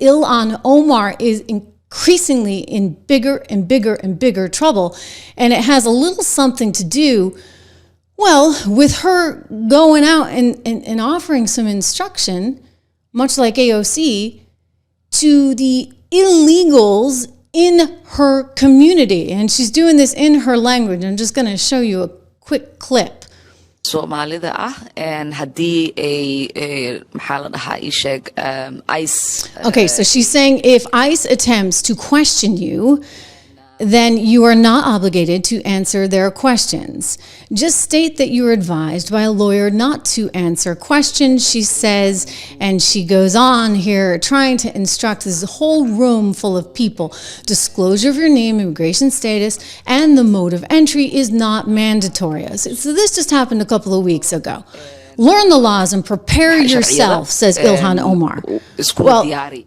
Ilhan Omar is increasingly in bigger and bigger and bigger trouble. And it has a little something to do, well, with her going out and offering some instruction, much like AOC, to the illegals in her community. And she's doing this in her language. I'm just going to show you a quick clip. Soomaalida and haddii ay maxaa la dhahaa ii sheeg ICE. Okay, so she's saying if ICE attempts to question you, then you are not obligated to answer their questions. Just state that you are advised by a lawyer not to answer questions, she says, and she goes on here trying to instruct this whole room full of people. Disclosure of your name, immigration status, and the mode of entry is not mandatory. So this just happened a couple of weeks ago. Learn the laws and prepare yourself, says Ilhan Omar. Well,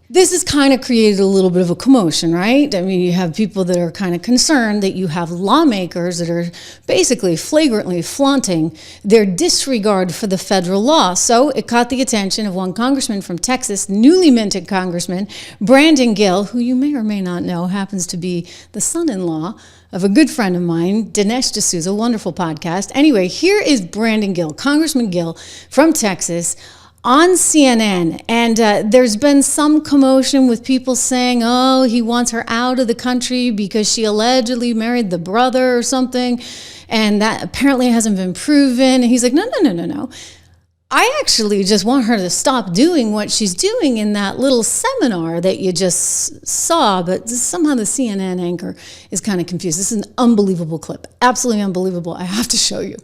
this has kind of created a little bit of a commotion, right? I mean, you have people that are kind of concerned that you have lawmakers that are basically flagrantly flaunting their disregard for the federal law. So it caught the attention of one congressman from Texas, newly minted congressman, Brandon Gill, who you may or may not know happens to be the son-in-law of a good friend of mine, Dinesh D'Souza, wonderful podcast. Anyway, here is Brandon Gill, Congressman Gill from Texas, on CNN. And there's been some commotion with people saying, oh, he wants her out of the country because she allegedly married the brother or something. And that apparently hasn't been proven. And he's like, no. I actually just want her to stop doing what she's doing in that little seminar that you just saw, but somehow the CNN anchor is kind of confused. This is an unbelievable clip, absolutely unbelievable. I have to show you.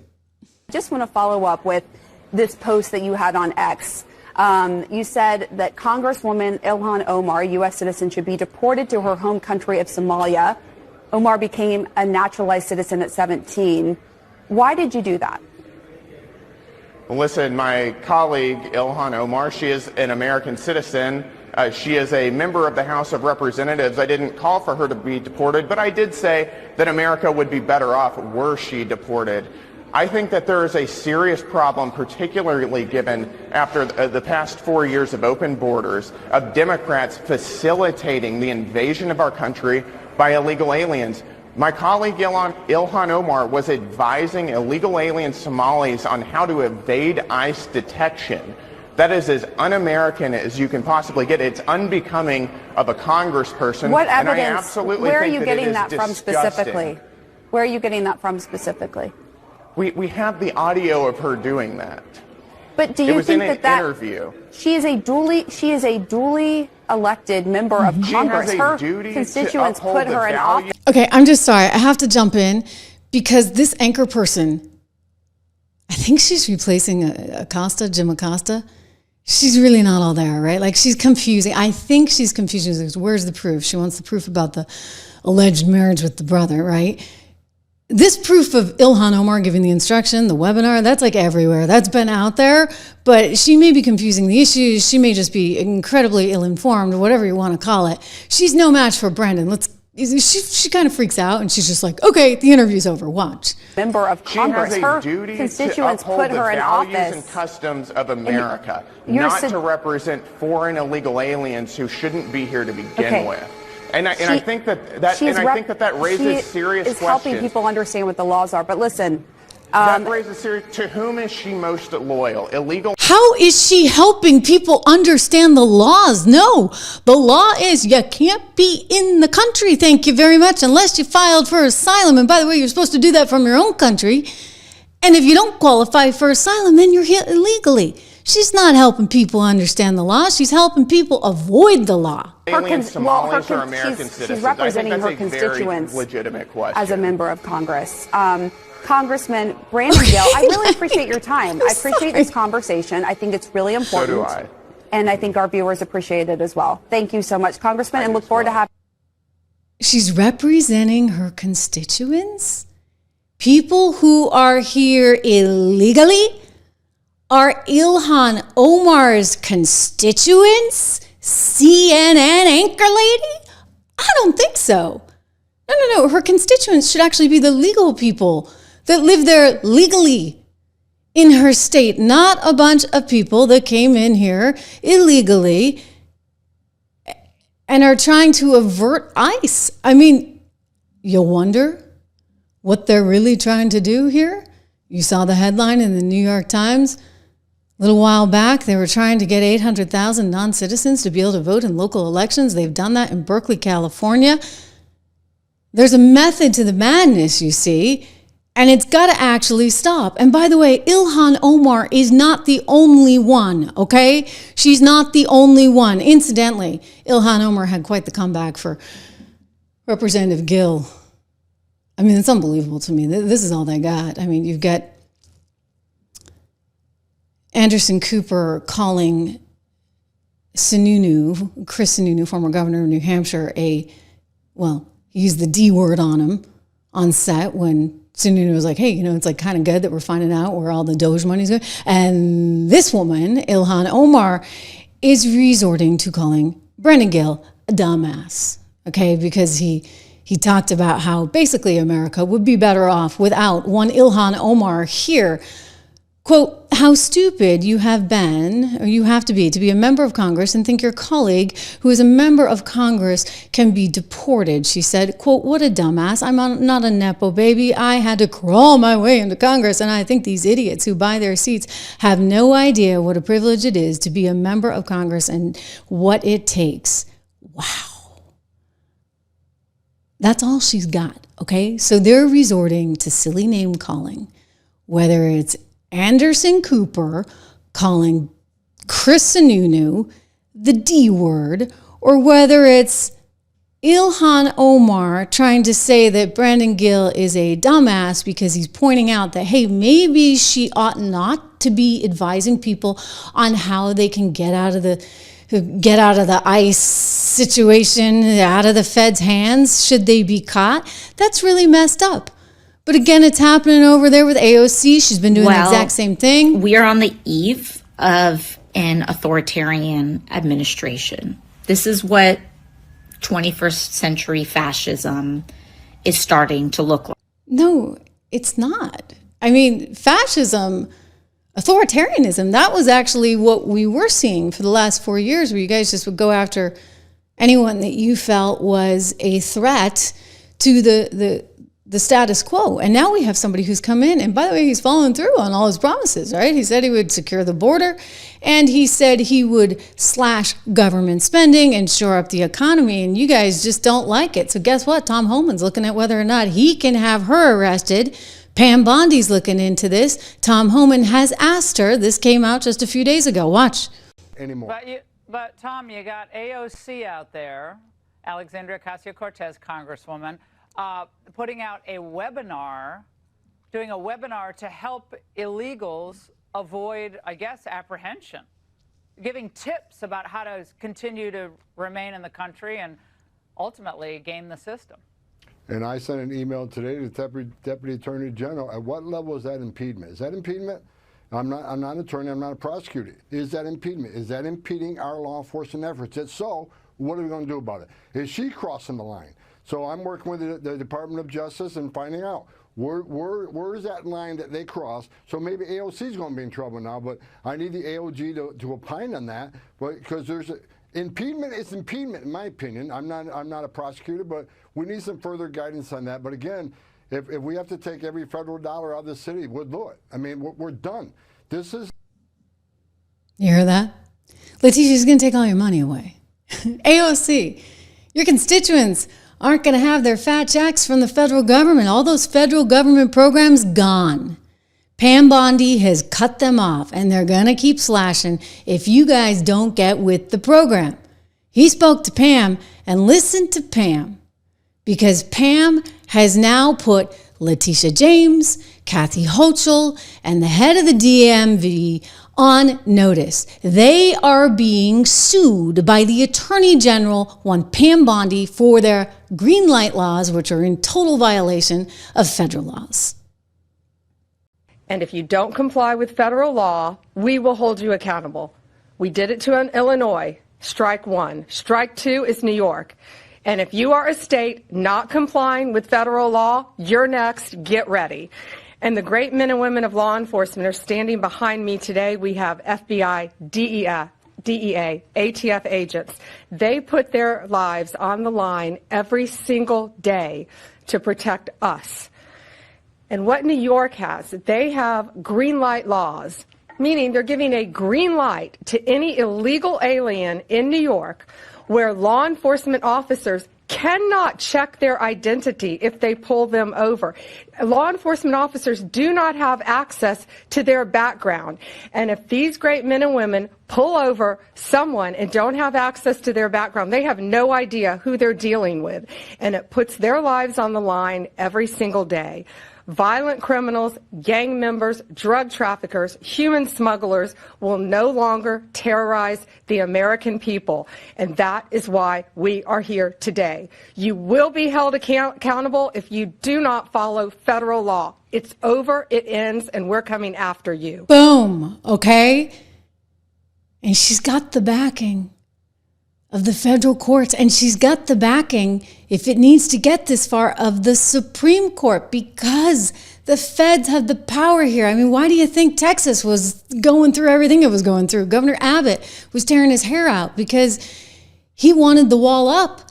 I just want to follow up with this post that you had on X. You said that Congresswoman Ilhan Omar, U.S. citizen, should be deported to her home country of Somalia. Omar became a naturalized citizen at 17. Why did you do that? Listen, my colleague Ilhan Omar, she is an American citizen. She is a member of the House of Representatives. I didn't call for her to be deported, but I did say that America would be better off were she deported. I think that there is a serious problem, particularly given after the past 4 years of open borders, of Democrats facilitating the invasion of our country by illegal aliens. My colleague Ilhan Omar was advising illegal alien Somalis on how to evade ICE detection. That is as un-American as you can possibly get. It's unbecoming of a congressperson. What evidence? And I absolutely where are think you that getting it is that from disgusting. specifically? Where are you getting that from specifically? We have the audio of her doing that. But do you it was think in an that interview. She is a duly elected member of Congress. Her constituents put her in office. Okay, I'm just sorry. I have to jump in because this anchor person, I think she's replacing Jim Acosta. She's really not all there, right? Like she's confusing. I think she's confusing. Where's the proof? She wants the proof about the alleged marriage with the brother, right? This proof of Ilhan Omar giving the instruction, the webinar, that's like everywhere. That's been out there, but she may be confusing the issues. She may just be incredibly ill-informed, whatever you want to call it. She's no match for Brandon. She kind of freaks out and she's just like, okay, the interview's over. Watch. Member of Congress. She has a duty constituents to uphold put her the in values office. and customs of America, You're not to represent foreign illegal aliens who shouldn't be here to begin with. And I think that raises serious questions. She's helping people understand what the laws are. But listen, that raises serious. To whom is she most loyal? Illegal. How is she helping people understand the laws? No, the law is you can't be in the country. Thank you very much, unless you filed for asylum. And by the way, you're supposed to do that from your own country. And if you don't qualify for asylum, then you're here illegally. She's not helping people understand the law. She's helping people avoid the law. Somalis are American citizens. She's representing her constituents. Very legitimate question. As a member of Congress. Congressman Brandon Gill, I really appreciate your time. I appreciate this conversation. I think it's really important. So do I. And I think our viewers appreciate it as well. Thank you so much, Congressman, and look forward to having. She's representing her constituents? People who are here illegally? Are Ilhan Omar's constituents CNN anchor lady? I don't think so. No. Her constituents should actually be the legal people that live there legally in her state, not a bunch of people that came in here illegally and are trying to avert ICE. I mean, you wonder what they're really trying to do here. You saw the headline in the New York Times a little while back. They were trying to get 800,000 non-citizens to be able to vote in local elections. They've done that in Berkeley, California. There's a method to the madness, you see, and it's got to actually stop. And by the way, Ilhan Omar is not the only one, okay? She's not the only one. Incidentally, Ilhan Omar had quite the comeback for Representative Gill. I mean, it's unbelievable to me. This is all they got. I mean, you've got Anderson Cooper calling Chris Sununu, former governor of New Hampshire, he used the D word on him on set when Sununu was like, hey, it's like kind of good that we're finding out where all the Doge money's going. And this woman, Ilhan Omar, is resorting to calling Brandon Gill a dumbass, okay? Because he talked about how basically America would be better off without one Ilhan Omar here. Quote, how stupid you have been, or you have to be a member of Congress and think your colleague who is a member of Congress can be deported, she said. Quote, what a dumbass. I'm not a Nepo baby. I had to crawl my way into Congress, and I think these idiots who buy their seats have no idea what a privilege it is to be a member of Congress and what it takes. Wow. That's all she's got, okay? So they're resorting to silly name calling, whether it's Anderson Cooper calling Chris Sununu the D word, or whether it's Ilhan Omar trying to say that Brandon Gill is a dumbass because he's pointing out that, hey, maybe she ought not to be advising people on how they can get out of the ICE situation, out of the Fed's hands, should they be caught. That's really messed up. But again, it's happening over there with AOC. She's been doing the exact same thing. We are on the eve of an authoritarian administration. This is what 21st century fascism is starting to look like. No, it's not. I mean, fascism, authoritarianism, that was actually what we were seeing for the last 4 years, where you guys just would go after anyone that you felt was a threat to the status quo. And now we have somebody who's come in, and by the way, he's following through on all his promises, right? He said he would secure the border, and he said he would slash government spending and shore up the economy, and you guys just don't like it. So guess what? Tom Homan's looking at whether or not he can have her arrested. Pam Bondi's looking into this. Tom Homan has asked her. This came out just a few days ago. Watch. Anymore. But Tom, you got AOC out there, Alexandria Ocasio-Cortez, Congresswoman, putting out a webinar, doing a webinar to help illegals avoid, I guess, apprehension, giving tips about how to continue to remain in the country and ultimately game the system. And I sent an email today to the Deputy Attorney General. At what level is that impediment? Is that impediment? I'm not an attorney. I'm not a prosecutor. Is that impediment? Is that impeding our law enforcement efforts? If so, what are we going to do about it? Is she crossing the line? So I'm working with the Department of Justice and finding out where is that line that they cross. So maybe AOC is going to be in trouble now, but I need the AOG to opine on that, because there's impediment is impediment in my opinion. I'm not a prosecutor, but we need some further guidance on that. But again, if we have to take every federal dollar out of the city, we'll do it. I mean, we're done. This is. You hear that? Letitia's going to take all your money away. AOC, your constituents aren't going to have their fat checks from the federal government. All those federal government programs gone. Pam Bondi has cut them off, and they're going to keep slashing if you guys don't get with the program. He spoke to Pam, and listen to Pam, because Pam has now put Letitia James, Kathy Hochul, and the head of the DMV on notice. They are being sued by the Attorney General, one Pam Bondi, for their green light laws, which are in total violation of federal laws. And if you don't comply with federal law, we will hold you accountable. We did it to Illinois. Strike one. Strike two is New York. And if you are a state not complying with federal law, you're next. Get ready. And the great men and women of law enforcement are standing behind me today. We have FBI, DEA, ATF agents. They put their lives on the line every single day to protect us. And what New York has, they have green light laws, meaning they're giving a green light to any illegal alien in New York where law enforcement officers cannot check their identity if they pull them over. Law enforcement officers do not have access to their background. And if these great men and women pull over someone and don't have access to their background, they have no idea who they're dealing with. And it puts their lives on the line every single day. Violent criminals, gang members, drug traffickers, human smugglers will no longer terrorize the American people. And that is why we are here today. You will be held accountable if you do not follow federal law. It's over, it ends, and we're coming after you. Boom, okay? And she's got the backing of the federal courts, and she's got the backing, if it needs to get this far, of the Supreme Court, because the feds have the power here. I mean, why do you think Texas was going through everything it was going through? Governor Abbott was tearing his hair out because he wanted the wall up,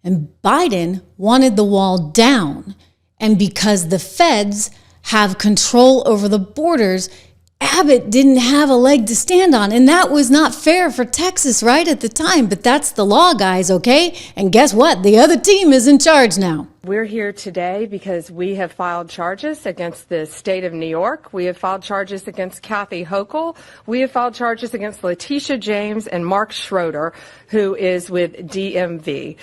and Biden wanted the wall down. And because the feds have control over the borders, Abbott didn't have a leg to stand on, and that was not fair for Texas right at the time, but that's the law, guys, okay? And guess what? The other team is in charge now. We're here today because we have filed charges against the state of New York. We have filed charges against Kathy Hochul. We have filed charges against Letitia James and Mark Schroeder, who is with DMV.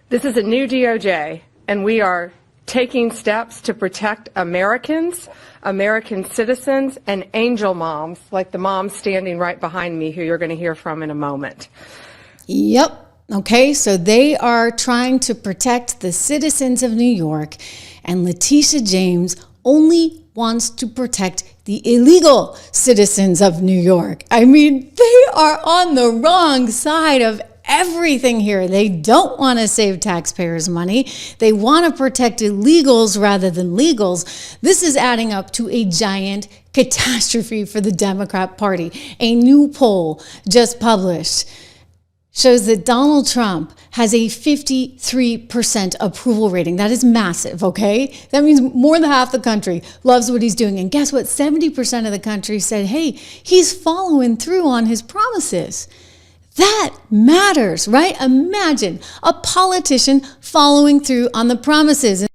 This is a new DOJ, and we are taking steps to protect Americans, American citizens, and angel moms, like the mom standing right behind me, who you're going to hear from in a moment. Yep. Okay, so they are trying to protect the citizens of New York, and Letitia James only wants to protect the illegal citizens of New York. I mean, they are on the wrong side of everything here. They don't want to save taxpayers' money. They want to protect illegals rather than legals. This is adding up to a giant catastrophe for the Democrat Party. A new poll just published shows that Donald Trump has a 53% approval rating. That is massive, okay? That means more than half the country loves what he's doing. And guess what? 70% of the country said, hey, he's following through on his promises. That matters, right? Imagine a politician following through on the promises.